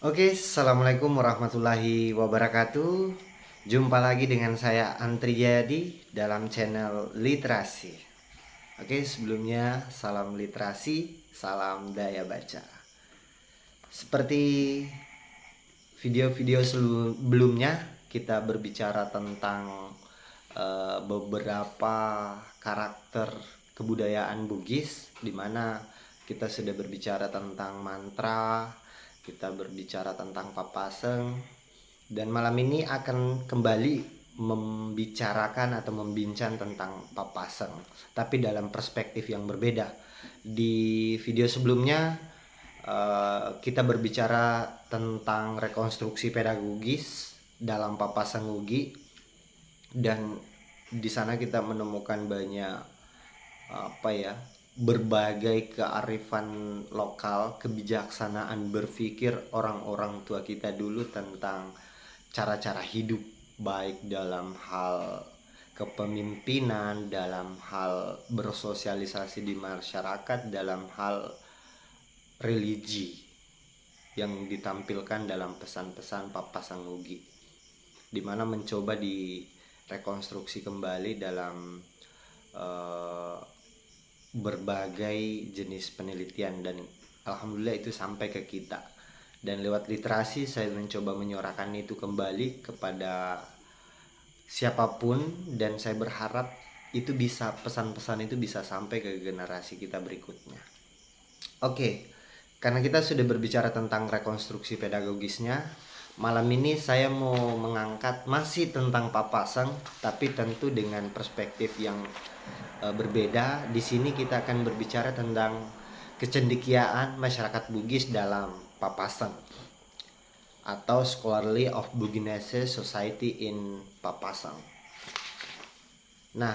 Oke, assalamualaikum warahmatullahi wabarakatuh. Jumpa lagi dengan saya Antri Jayadi dalam channel Literasi. Oke, sebelumnya salam literasi, salam daya baca. Seperti video-video sebelumnya, kita berbicara tentang beberapa karakter kebudayaan Bugis, di mana kita sudah berbicara tentang mantra, kita berbicara tentang papaseng, dan malam ini akan kembali membicarakan atau membincang tentang papaseng, tapi dalam perspektif yang berbeda. Di video sebelumnya kita berbicara tentang rekonstruksi pedagogis dalam papaseng Ugi, dan di sana kita menemukan banyak berbagai kearifan lokal, kebijaksanaan berpikir orang-orang tua kita dulu tentang cara-cara hidup, baik dalam hal kepemimpinan, dalam hal bersosialisasi di masyarakat, dalam hal religi yang ditampilkan dalam pesan-pesan Papa Sanggugi, di mana mencoba direkonstruksi kembali dalam uh, berbagai jenis penelitian, dan alhamdulillah itu sampai ke kita. Dan lewat literasi saya mencoba menyuarakan itu kembali kepada siapapun, dan saya berharap itu bisa, pesan-pesan itu bisa sampai ke generasi kita berikutnya. Oke, karena kita sudah berbicara tentang rekonstruksi pedagogisnya, malam ini saya mau mengangkat masih tentang papaseng, tapi tentu dengan perspektif yang berbeda. Di sini kita akan berbicara tentang kecendekiaan masyarakat Bugis dalam papaseng, atau Scholarly of Buginese Society in Papaseng. Nah,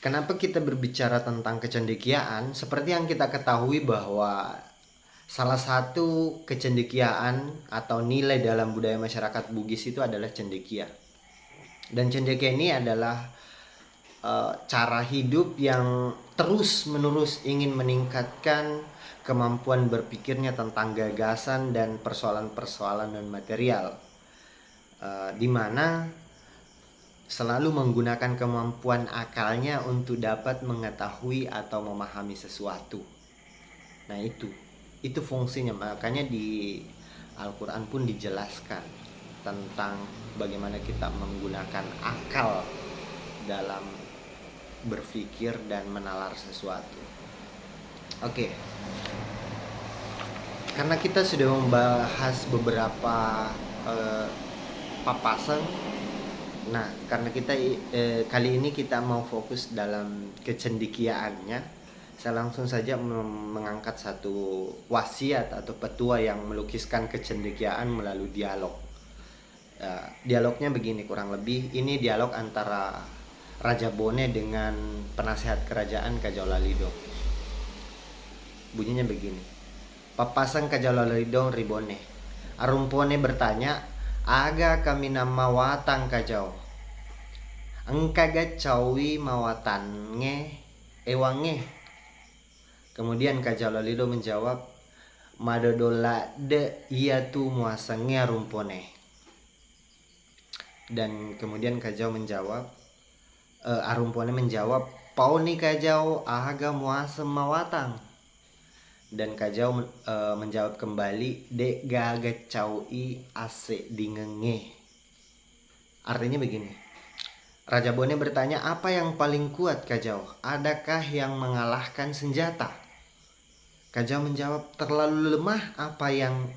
kenapa kita berbicara tentang kecendekiaan? Seperti yang kita ketahui bahwa salah satu kecendekiaan atau nilai dalam budaya masyarakat Bugis itu adalah cendekia. Dan cendekia ini adalah cara hidup yang terus-menerus ingin meningkatkan kemampuan berpikirnya tentang gagasan dan persoalan-persoalan non material, di mana selalu menggunakan kemampuan akalnya untuk dapat mengetahui atau memahami sesuatu. Nah, itu fungsinya. Makanya di Al-Quran pun dijelaskan tentang bagaimana kita menggunakan akal dalam berpikir dan menalar sesuatu. Oke, karena kita sudah membahas beberapa eh, papaseng. Nah, karena kita kali ini kita mau fokus dalam kecendekiaannya, saya langsung saja mengangkat satu wasiat atau petua yang melukiskan kecendekiaan melalui dialog. Dialognya begini kurang lebih, ini dialog antara Raja Bone dengan penasehat kerajaan Kajau Lalido. Bunyinya begini: Papasang Kajau Lalido Ribone. Arumpone bertanya, aga kami nama watang Kajau. Engkaga cawi mawatange ewange. Kemudian Kajau Lalido menjawab, madodola de iya tu muasenge arumpone. Dan kemudian Kajau menjawab, Arumpone menjawab, pauni Kajau aga muasem mawatang. Dan Kajau menjawab kembali, de gaga caui ase dingenge. Artinya begini, Raja Bone bertanya, apa yang paling kuat Kajau? Adakah yang mengalahkan senjata? Kajau menjawab, terlalu lemah apa yang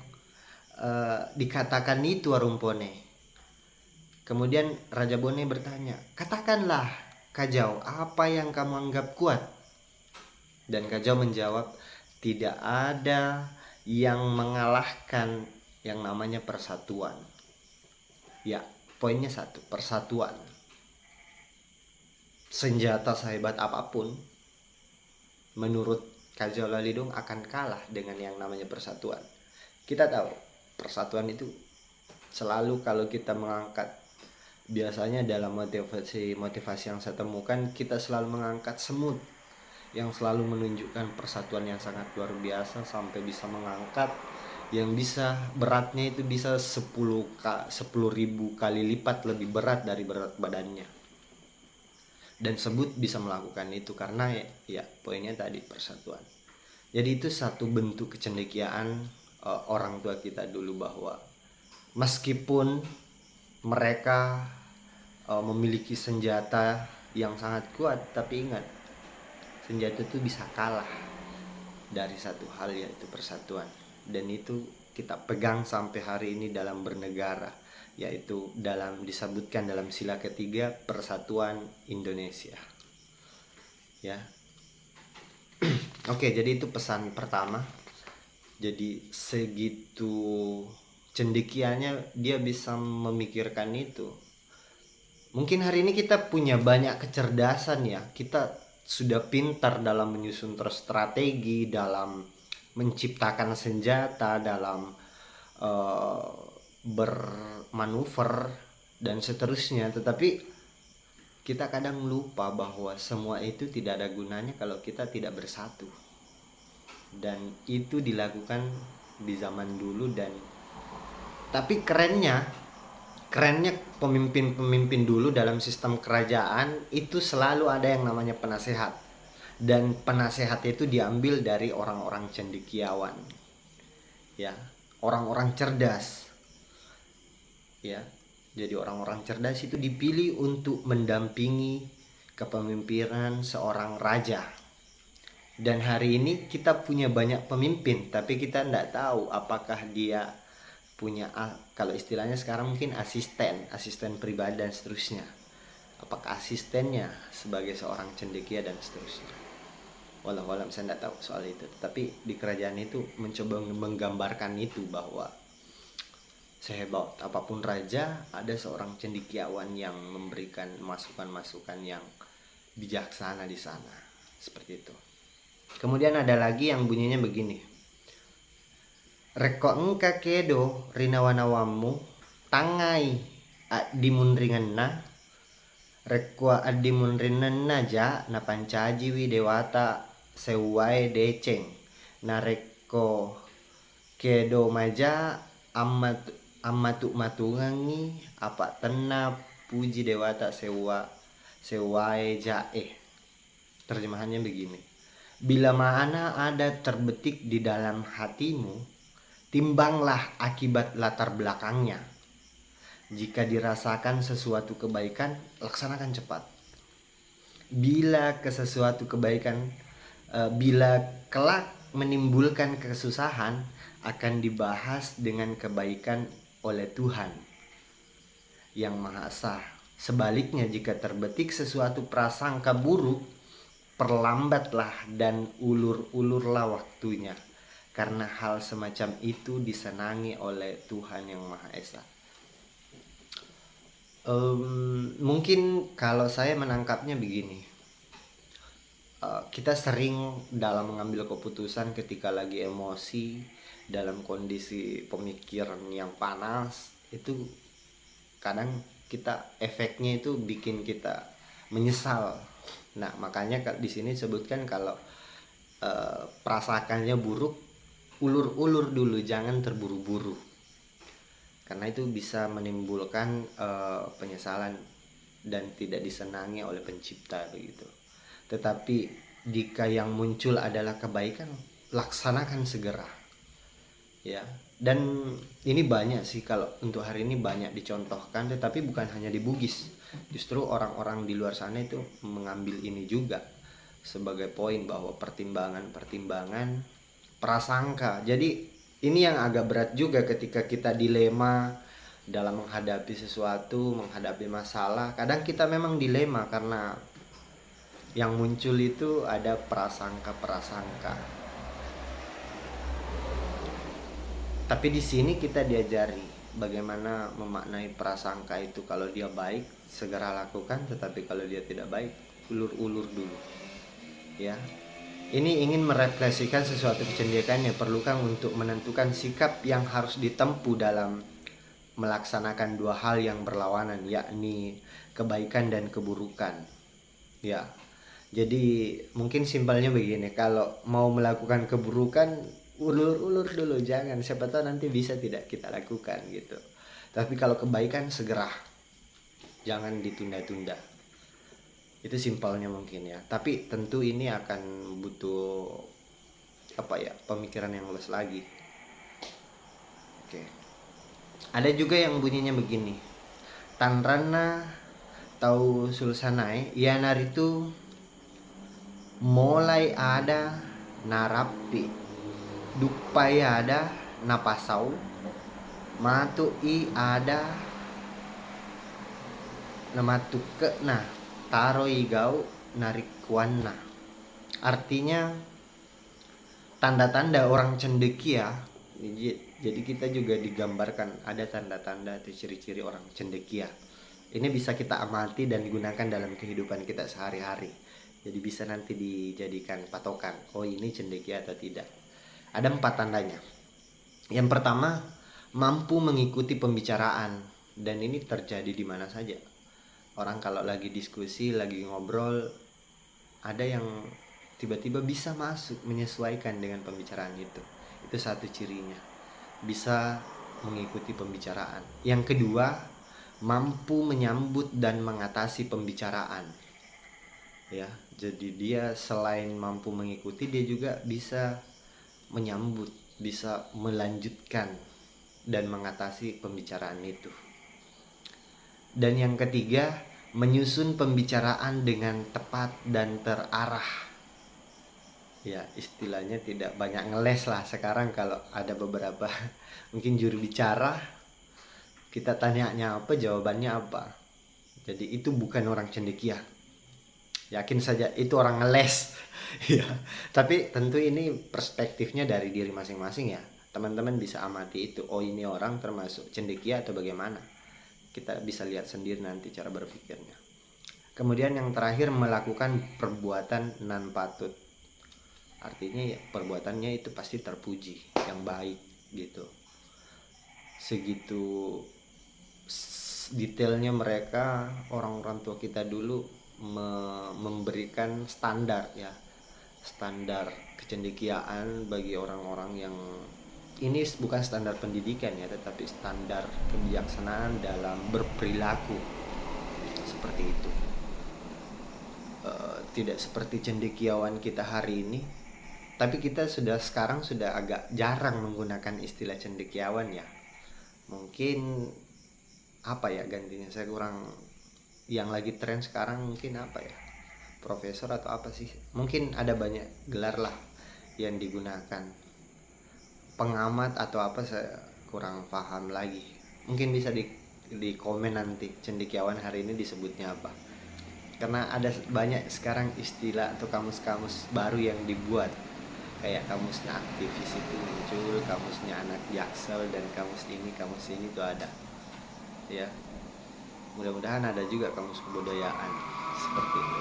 dikatakan itu Arumpone. Kemudian Raja Bone bertanya, katakanlah Kajau, apa yang kamu anggap kuat? Dan Kajau menjawab, tidak ada yang mengalahkan yang namanya persatuan. Ya, poinnya satu, persatuan. Senjata sehebat apapun, menurut Kajau Lalidung akan kalah dengan yang namanya persatuan. Kita tahu, persatuan itu selalu kalau kita mengangkat, biasanya dalam motivasi yang saya temukan, kita selalu mengangkat semut yang selalu menunjukkan persatuan yang sangat luar biasa, sampai bisa mengangkat yang bisa beratnya itu bisa 10.000 kali lipat lebih berat dari berat badannya, dan sebut bisa melakukan itu karena ya poinnya tadi persatuan. Jadi itu satu bentuk kecendekiaan orang tua kita dulu, bahwa meskipun mereka memiliki senjata yang sangat kuat, tapi ingat, senjata itu bisa kalah dari satu hal, yaitu persatuan. Dan itu kita pegang sampai hari ini dalam bernegara, yaitu disebutkan dalam sila ketiga Persatuan Indonesia. Ya. Oke, jadi itu pesan pertama. Jadi segitu cendekianya dia bisa memikirkan itu. Mungkin hari ini kita punya banyak kecerdasan ya. Kita sudah pintar dalam menyusun strategi, dalam menciptakan senjata, dalam bermanuver dan seterusnya. Tetapi kita kadang lupa bahwa semua itu tidak ada gunanya kalau kita tidak bersatu. Dan itu dilakukan di zaman dulu, tapi kerennya pemimpin-pemimpin dulu dalam sistem kerajaan itu selalu ada yang namanya penasehat, dan penasehat itu diambil dari orang-orang cendekiawan, ya, orang-orang cerdas, ya. Jadi orang-orang cerdas itu dipilih untuk mendampingi kepemimpinan seorang raja. Dan hari ini kita punya banyak pemimpin, tapi kita tidak tahu apakah dia punya, kalau istilahnya sekarang mungkin asisten pribadi dan seterusnya. Apakah asistennya sebagai seorang cendekia dan seterusnya. Wallahualam, saya tidak tahu soal itu. Tapi di kerajaan itu mencoba menggambarkan itu, bahwa sehebat apapun raja, ada seorang cendekiawan yang memberikan masukan-masukan yang bijaksana di sana. Seperti itu. Kemudian ada lagi yang bunyinya begini. Reko engka kedo rinawanawamu tangai adimunringanna rekwa adimunrinanna ja na pancaji wi dewata sewai deceng na reko kedo maja amatu matungangi apa tenna puji dewata sewai jae. Terjemahannya begini. Bila mana ada terbetik di dalam hatimu, timbanglah akibat latar belakangnya. Jika dirasakan sesuatu kebaikan, laksanakan cepat. Bila kelak menimbulkan kesusahan, akan dibahas dengan kebaikan oleh Tuhan yang Maha Esa. Sebaliknya, jika terbetik sesuatu prasangka buruk, perlambatlah dan ulur-ulurlah waktunya, karena hal semacam itu disenangi oleh Tuhan yang Maha Esa. Mungkin kalau saya menangkapnya begini, kita sering dalam mengambil keputusan ketika lagi emosi, dalam kondisi pemikiran yang panas, itu kadang efeknya itu bikin kita menyesal. Nah, makanya di sini sebutkan kalau perasaannya buruk, ulur-ulur dulu, jangan terburu-buru, karena itu bisa menimbulkan penyesalan dan tidak disenangi oleh pencipta begitu. Tetapi jika yang muncul adalah kebaikan, laksanakan segera, ya. Dan ini banyak sih, kalau untuk hari ini banyak dicontohkan, tetapi bukan hanya di Bugis. Justru orang-orang di luar sana itu mengambil ini juga sebagai poin, bahwa pertimbangan prasangka. Jadi ini yang agak berat juga ketika kita dilema dalam menghadapi sesuatu, menghadapi masalah. Kadang kita memang dilema karena yang muncul itu ada prasangka. Tapi di sini kita diajari bagaimana memaknai prasangka itu. Kalau dia baik, segera lakukan, tetapi kalau dia tidak baik, ulur-ulur dulu. Ya. Ini ingin merefleksikan sesuatu kecendekiaan yang perlukan untuk menentukan sikap yang harus ditempuh dalam melaksanakan dua hal yang berlawanan, yakni kebaikan dan keburukan. Ya. Jadi mungkin simpelnya begini, kalau mau melakukan keburukan, ulur-ulur dulu, jangan, siapa tahu nanti bisa tidak kita lakukan gitu. Tapi kalau kebaikan segera, jangan ditunda-tunda. Itu simpelnya mungkin ya, tapi tentu ini akan butuh pemikiran yang luas lagi. Oke. Ada juga yang bunyinya begini, Tanrana tahu sulsanai yanar itu mulai ada narapi dupai ada napasau matu i ada namatuke nah taro igau narikuana. Artinya tanda-tanda orang cendekia. Jadi kita juga digambarkan ada tanda-tanda atau ciri-ciri orang cendekia. Ini bisa kita amati dan gunakan dalam kehidupan kita sehari-hari. Jadi bisa nanti dijadikan patokan, oh ini cendekia atau tidak. Ada 4 tandanya. Yang pertama, mampu mengikuti pembicaraan. Dan ini terjadi di mana saja. Orang kalau lagi diskusi, lagi ngobrol, ada yang tiba-tiba bisa masuk, menyesuaikan dengan pembicaraan itu. Itu satu cirinya, bisa mengikuti pembicaraan. Yang kedua, mampu menyambut dan mengatasi pembicaraan. Ya, jadi dia selain mampu mengikuti, dia juga bisa menyambut, bisa melanjutkan dan mengatasi pembicaraan itu. Dan yang ketiga, menyusun pembicaraan dengan tepat dan terarah. Ya, istilahnya tidak banyak ngeles lah sekarang. Kalau ada beberapa mungkin juru bicara, kita tanyanya apa, jawabannya apa. Jadi itu bukan orang cendekia. Yakin saja itu orang ngeles. Ya, tapi tentu ini perspektifnya dari diri masing-masing ya. Teman-teman bisa amati itu. Oh, ini orang termasuk cendekia atau bagaimana? Kita bisa lihat sendiri nanti cara berpikirnya. Kemudian yang terakhir, melakukan perbuatan nan patut. Artinya ya, perbuatannya itu pasti terpuji, yang baik gitu. Segitu detailnya mereka, orang-orang tua kita dulu memberikan standar ya, standar kecendekiaan bagi orang-orang yang ini bukan standar pendidikan ya, tetapi standar kebijaksanaan dalam berperilaku seperti itu. Tidak seperti cendekiawan kita hari ini, tapi kita sekarang sudah agak jarang menggunakan istilah cendekiawan ya. Mungkin gantinya saya kurang, yang lagi tren sekarang mungkin profesor atau apa sih, mungkin ada banyak gelar lah yang digunakan, pengamat atau apa, saya kurang paham lagi. Mungkin bisa di komen nanti cendekiawan hari ini disebutnya apa, karena ada banyak sekarang istilah atau kamus-kamus baru yang dibuat, kayak kamusnya aktivis itu muncul, kamusnya anak jaksel, dan kamus ini itu ada ya. Mudah-mudahan ada juga kamus kebudayaan seperti itu.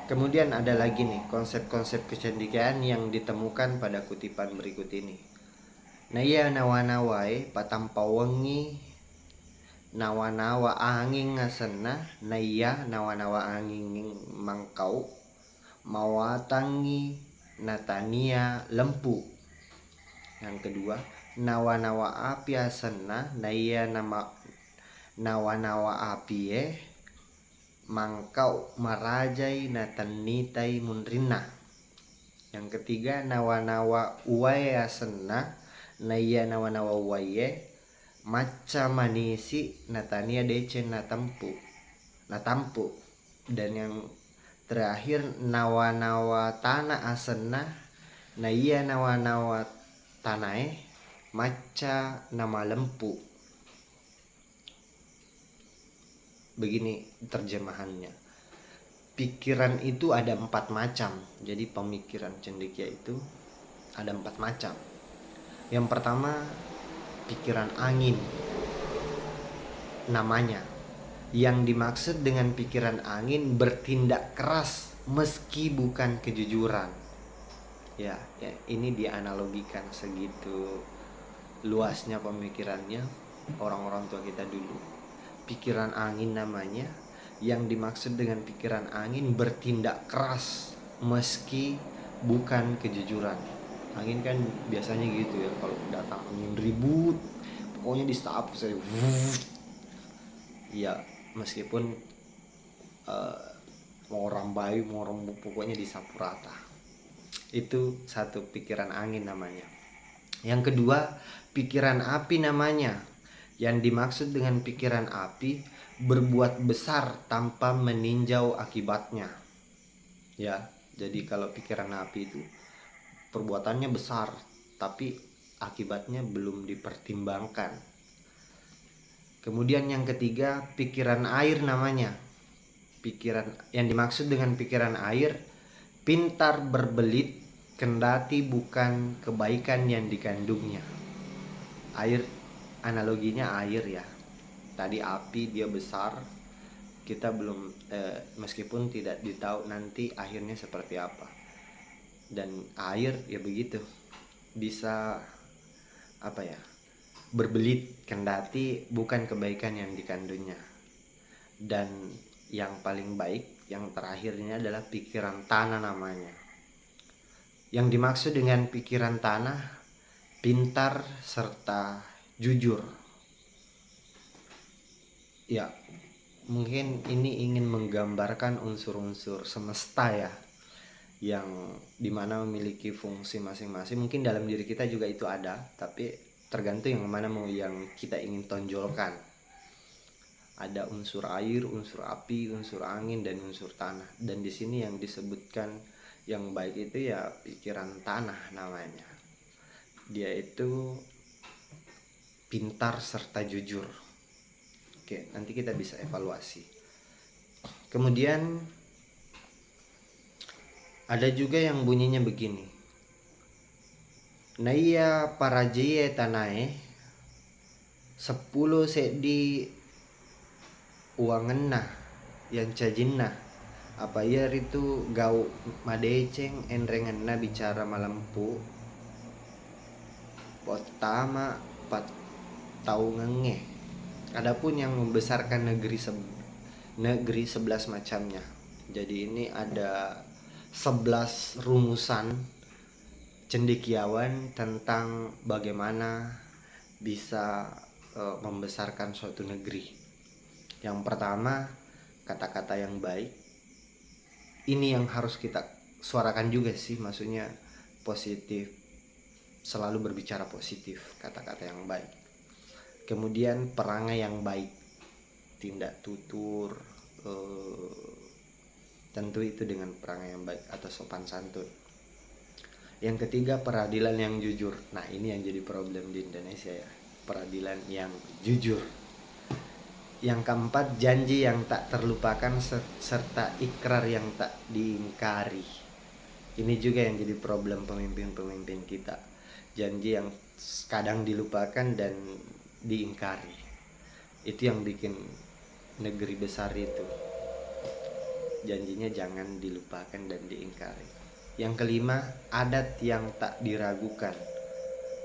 Kemudian ada lagi nih konsep-konsep kecendekiaan yang ditemukan pada kutipan berikut ini. Naya nawanawai patampawengi nawa-nawa angin ngasena, naya nawa-nawa angin mangkau mawatangi natania lempu. Yang kedua, nawa-nawa api asena, naya nawa-nawa api mangkau marajai natanitai munrina. Yang ketiga, nawa-nawa uwaye asena, naya nawa-nawa uwaye maca manisi natania dece natampu. Dan yang terakhir, nawa-nawa tanah asena, naya nawa-nawa tanae maca nama lempu. Begini terjemahannya. Pikiran itu ada 4 macam. Jadi pemikiran cendekia itu ada 4 macam. Yang pertama, pikiran angin namanya. Yang dimaksud dengan pikiran angin bertindak keras meski bukan kejujuran. Ya, ini dianalogikan segitu luasnya pemikirannya orang-orang tua kita dulu. Pikiran angin namanya. Yang dimaksud dengan pikiran angin bertindak keras meski bukan kejujuran. Angin kan biasanya gitu ya, kalau datang angin ribut pokoknya disapu saya. Iya, meskipun mau orang baik mau orang pokoknya disapu rata. Itu satu, pikiran angin namanya. Yang kedua, pikiran api namanya. Yang dimaksud dengan pikiran api, berbuat besar tanpa meninjau akibatnya. Ya, jadi kalau pikiran api itu perbuatannya besar tapi akibatnya belum dipertimbangkan. Kemudian yang ketiga, pikiran air namanya. Pikiran yang dimaksud dengan pikiran air, pintar berbelit kendati bukan kebaikan yang dikandungnya. Air, analoginya air ya. Tadi api dia besar, kita belum meskipun tidak ditahu nanti akhirnya seperti apa. Dan air ya begitu, bisa apa ya, berbelit kendati bukan kebaikan yang dikandungnya. Dan yang paling baik, yang terakhirnya adalah pikiran tanah namanya. Yang dimaksud dengan pikiran tanah, pintar serta jujur. Ya, mungkin ini ingin menggambarkan unsur-unsur semesta ya, yang dimana memiliki fungsi masing-masing. Mungkin dalam diri kita juga itu ada, tapi tergantung yang mana mau yang kita ingin tonjolkan. Ada unsur air, unsur api, unsur angin, dan unsur tanah. Dan di sini yang disebutkan yang baik itu ya pikiran tanah namanya. Dia itu pintar serta jujur. Oke, nanti kita bisa evaluasi. Kemudian ada juga yang bunyinya begini. Naya parajaye tanae 10 sedi uangenna yang cajinna apa ya itu gau madeceng enrengenna bicara malampu pertama 4 tahun ngenge. Adapun yang membesarkan negeri 11 macamnya. Jadi ini ada 11 rumusan cendekiawan tentang bagaimana bisa membesarkan suatu negeri. Yang pertama, kata-kata yang baik. Ini yang harus kita suarakan juga sih, maksudnya positif. Selalu berbicara positif, kata-kata yang baik. Kemudian perangai yang baik, tindak tutur, tentu itu dengan perangai yang baik atau sopan santun. Yang ketiga, peradilan yang jujur. Nah, ini yang jadi problem di Indonesia ya, peradilan yang jujur. Yang keempat, janji yang tak terlupakan serta ikrar yang tak diingkari. Ini juga yang jadi problem pemimpin-pemimpin kita. Janji yang kadang dilupakan dan diingkari. Itu yang bikin negeri besar itu. Janjinya jangan dilupakan dan diingkari. Yang kelima, adat yang tak diragukan.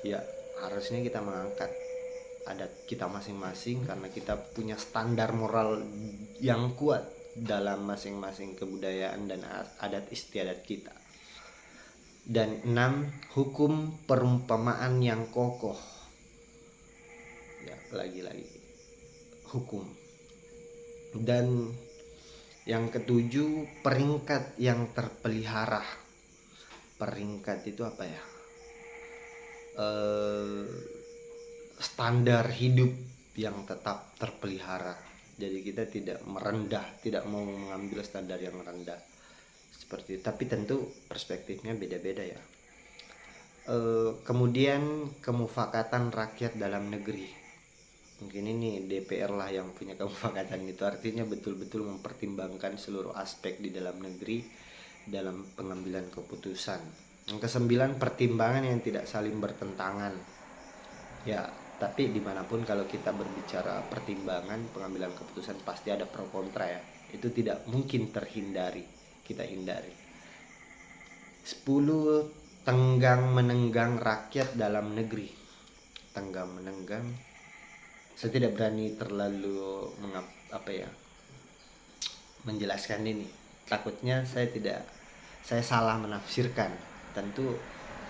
Ya, harusnya kita mengangkat adat kita masing-masing karena kita punya standar moral yang kuat dalam masing-masing kebudayaan dan adat istiadat kita. Dan 6, hukum perumpamaan yang kokoh. Ya, lagi-lagi hukum. Dan yang ketujuh, peringkat yang terpelihara. Peringkat itu apa ya? Standar hidup yang tetap terpelihara. Jadi kita tidak merendah, tidak mau mengambil standar yang rendah seperti itu. Tapi tentu perspektifnya beda-beda ya. Kemudian kemufakatan rakyat dalam negeri. Mungkin ini DPR lah yang punya kemufakatan itu, artinya betul-betul mempertimbangkan seluruh aspek di dalam negeri dalam pengambilan keputusan. Yang kesembilan, pertimbangan yang tidak saling bertentangan. Ya, tapi dimanapun kalau kita berbicara pertimbangan pengambilan keputusan pasti ada pro kontra ya. Itu tidak mungkin terhindari, kita hindari. 10, tenggang menenggang rakyat dalam negeri. Tenggang menenggang, saya tidak berani terlalu menjelaskan ini. Takutnya saya tidak saya salah menafsirkan. Tentu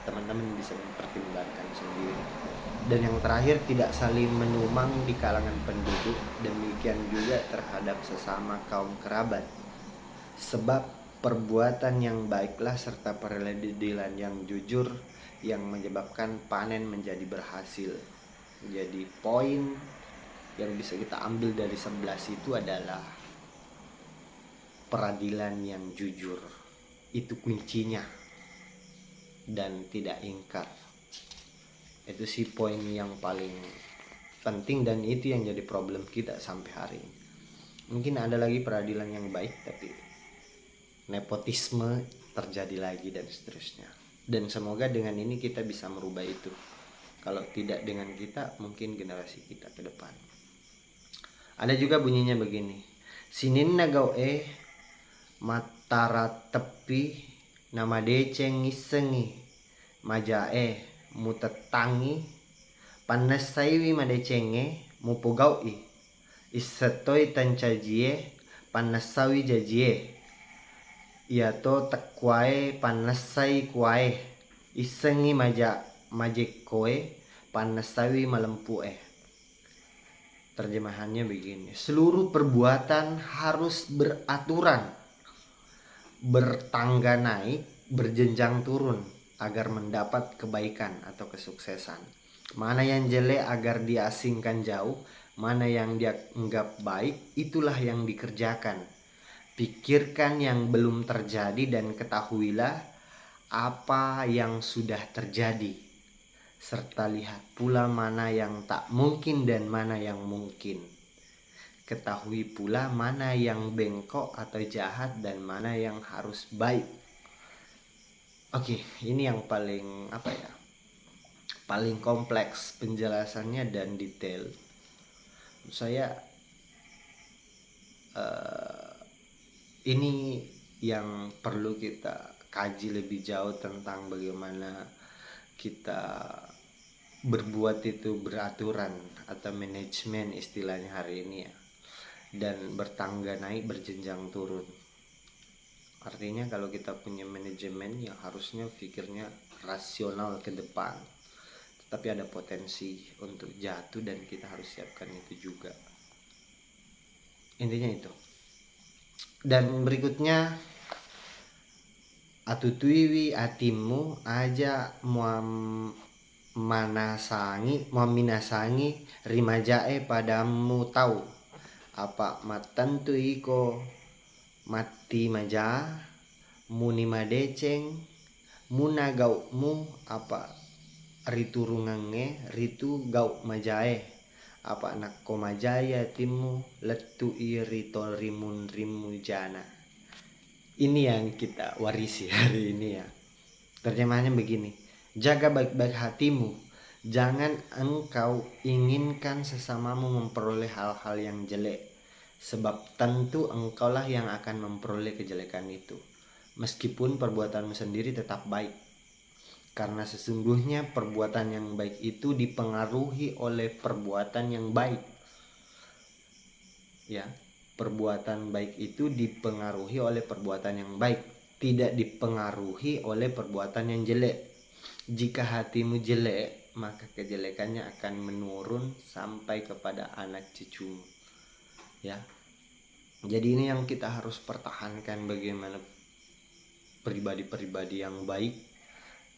teman-teman bisa mempertimbangkan sendiri. Dan yang terakhir, tidak saling menumang di kalangan penduduk, demikian juga terhadap sesama kaum kerabat. Sebab perbuatan yang baiklah serta peradilan yang jujur yang menyebabkan panen menjadi berhasil. Jadi poin yang bisa kita ambil dari 11 itu adalah peradilan yang jujur. Itu kuncinya. Dan tidak ingkar. Itu sih poin yang paling penting, dan itu yang jadi problem kita sampai hari ini. Mungkin ada lagi peradilan yang baik, tapi nepotisme terjadi lagi dan seterusnya. Dan semoga dengan ini kita bisa merubah itu. Kalau tidak dengan kita, mungkin generasi kita ke depan. Ada juga bunyinya begini. Sinin nagau matara tepi nama deceng isengi majae mutetangi panasaiwi madecenge mupugaui isetoi tancajie panasawi jajie iato tekwae panasai kuae isengi majekoe panasawi malempue. Terjemahannya begini, seluruh perbuatan harus beraturan, bertangga naik, berjenjang turun agar mendapat kebaikan atau kesuksesan. Mana yang jelek agar diasingkan jauh, mana yang dianggap baik itulah yang dikerjakan. Pikirkan yang belum terjadi dan ketahuilah apa yang sudah terjadi, serta lihat pula mana yang tak mungkin dan mana yang mungkin. Ketahui pula mana yang bengkok atau jahat dan mana yang harus baik. Oke, ini yang paling paling kompleks penjelasannya dan detail. Saya ini yang perlu kita kaji lebih jauh tentang bagaimana kita berbuat itu beraturan atau manajemen istilahnya hari ini ya, dan bertangga naik berjenjang turun. Artinya kalau kita punya manajemen yang harusnya pikirnya rasional ke depan, tetapi ada potensi untuk jatuh dan kita harus siapkan itu juga. Intinya itu. Dan berikutnya, atutuiwi atimu aja minasangi rimajae padamu tahu apa matentu iko mati maja muni madeceng muna gaukmu apa ritu rungange ritu gauk majae apa anak komajaya timu letu irito rimun rimujana. Ini yang kita warisi hari ini ya. Terjemahannya begini, jaga baik-baik hatimu, jangan engkau inginkan sesamamu memperoleh hal-hal yang jelek, sebab tentu engkaulah yang akan memperoleh kejelekan itu, meskipun perbuatanmu sendiri tetap baik. Karena sesungguhnya perbuatan yang baik itu dipengaruhi oleh perbuatan yang baik. Ya, perbuatan baik itu dipengaruhi oleh perbuatan yang baik, tidak dipengaruhi oleh perbuatan yang jelek. Jika hatimu jelek, maka kejelekannya akan menurun sampai kepada anak cucumu. Ya. Jadi ini yang kita harus pertahankan, bagaimana pribadi-pribadi yang baik,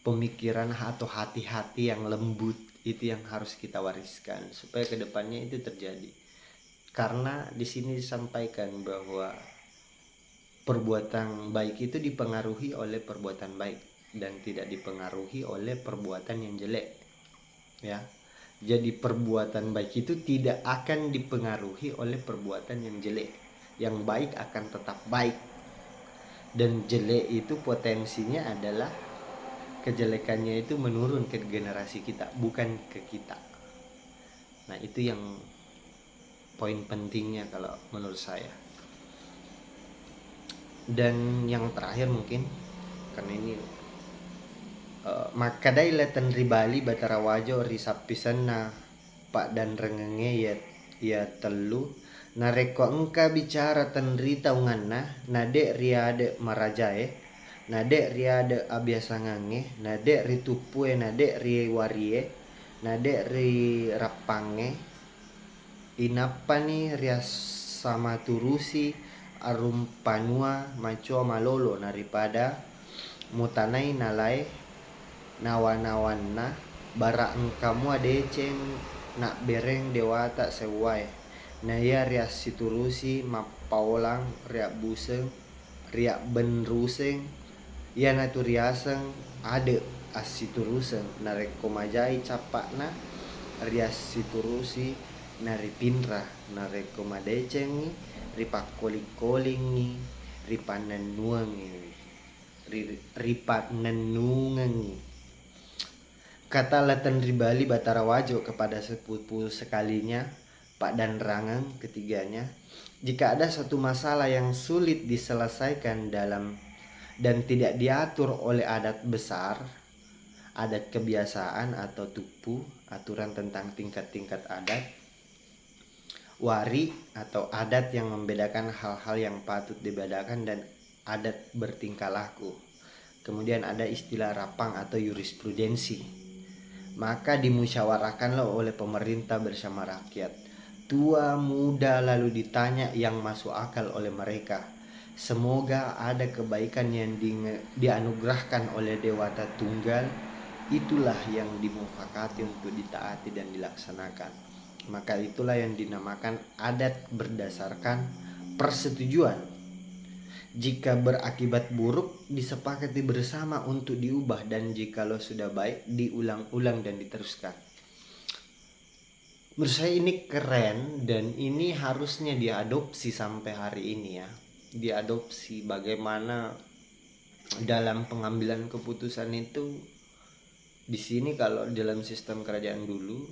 pemikiran atau hati-hati yang lembut, itu yang harus kita wariskan supaya kedepannya itu terjadi. Karena di sini disampaikan bahwa perbuatan baik itu dipengaruhi oleh perbuatan baik dan tidak dipengaruhi oleh perbuatan yang jelek. Ya. Jadi perbuatan baik itu tidak akan dipengaruhi oleh perbuatan yang jelek. Yang baik akan tetap baik. Dan jelek itu potensinya adalah kejelekannya itu menurun ke generasi kita, bukan ke kita. Nah, itu yang poin pentingnya kalau menurut saya. Dan yang terakhir mungkin, karena ini makadai leten ribali batara wajo risapisan na pak dan rengenge ya telu nareko engka bicara tenri taunganna nade riade marajae nade riade abiasa ngange, nade ri tupue, nade ri warie, nade ri rapange, inapa ni rias sama turusi arum panua maco malolo daripada mutanai nalai nawan-nawanna bara engkamu adeceng nak bereng dewata sewai na ya rias siturusi mapaulang ria buseng ria benruseng ya naturiaseng ade asituruseng narek komajai capakna rias siturusi nari pinra narek komadecengi ripakoli-kolingi ripanenuangi ripanenungangi kata latan ribali batara wajo kepada sepupu sekalinya Pak dan Rangang ketiganya, jika ada satu masalah yang sulit diselesaikan dalam dan tidak diatur oleh adat besar, adat kebiasaan atau tupu, aturan tentang tingkat-tingkat adat, wari atau adat yang membedakan hal-hal yang patut dibedakan dan adat bertingkah laku. Kemudian ada istilah rapang atau jurisprudensi. Maka dimusyawarahkanlah oleh pemerintah bersama rakyat. Tua muda lalu ditanya yang masuk akal oleh mereka. Semoga ada kebaikan yang dianugerahkan oleh Dewata Tunggal. Itulah yang dimufakati untuk ditaati dan dilaksanakan. Maka itulah yang dinamakan adat berdasarkan persetujuan. Jika berakibat buruk disepakati bersama untuk diubah, dan jikalau sudah baik diulang-ulang dan diteruskan. Menurut saya ini keren dan ini harusnya diadopsi sampai hari ini ya. Diadopsi bagaimana dalam pengambilan keputusan itu. Di sini kalau dalam sistem kerajaan dulu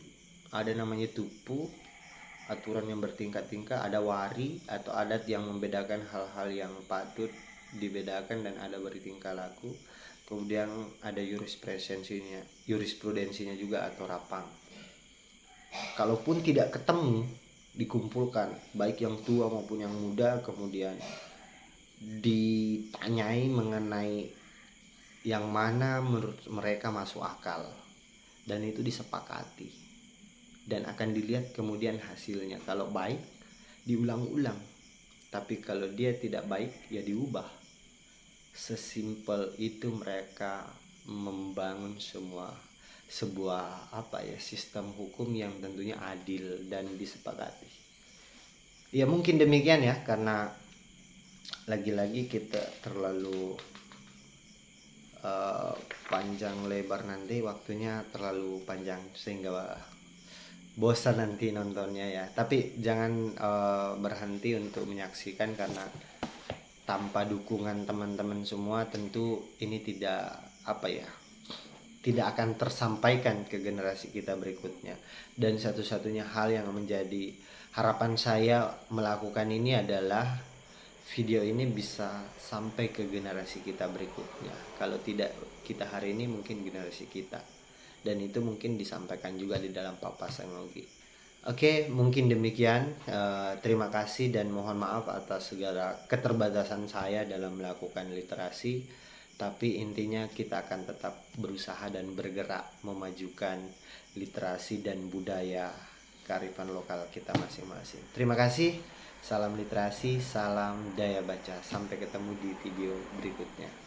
ada namanya tupu, aturan yang bertingkat-tingkat, ada wari atau adat yang membedakan hal-hal yang patut dibedakan dan ada bertingkah laku. Kemudian ada jurisprudensinya juga atau rapang. Kalaupun tidak ketemu dikumpulkan baik yang tua maupun yang muda, kemudian ditanyai mengenai yang mana menurut mereka masuk akal dan itu disepakati dan akan dilihat kemudian hasilnya. Kalau baik diulang-ulang, tapi kalau dia tidak baik ya diubah. Sesimpel itu mereka membangun sebuah sistem hukum yang tentunya adil dan disepakati. Ya mungkin demikian ya, karena lagi-lagi kita terlalu panjang lebar nanti, waktunya terlalu panjang sehingga bosan nanti nontonnya ya. Tapi jangan berhenti untuk menyaksikan, karena tanpa dukungan teman-teman semua tentu ini tidak akan tersampaikan ke generasi kita berikutnya. Dan satu-satunya hal yang menjadi harapan saya melakukan ini adalah video ini bisa sampai ke generasi kita berikutnya. Kalau tidak kita hari ini, mungkin generasi kita. Dan itu mungkin disampaikan juga di dalam papasan logi. Oke, mungkin demikian. Terima kasih dan mohon maaf atas segala keterbatasan saya dalam melakukan literasi. Tapi intinya kita akan tetap berusaha dan bergerak memajukan literasi dan budaya kearifan lokal kita masing-masing. Terima kasih. Salam literasi, salam daya baca. Sampai ketemu di video berikutnya.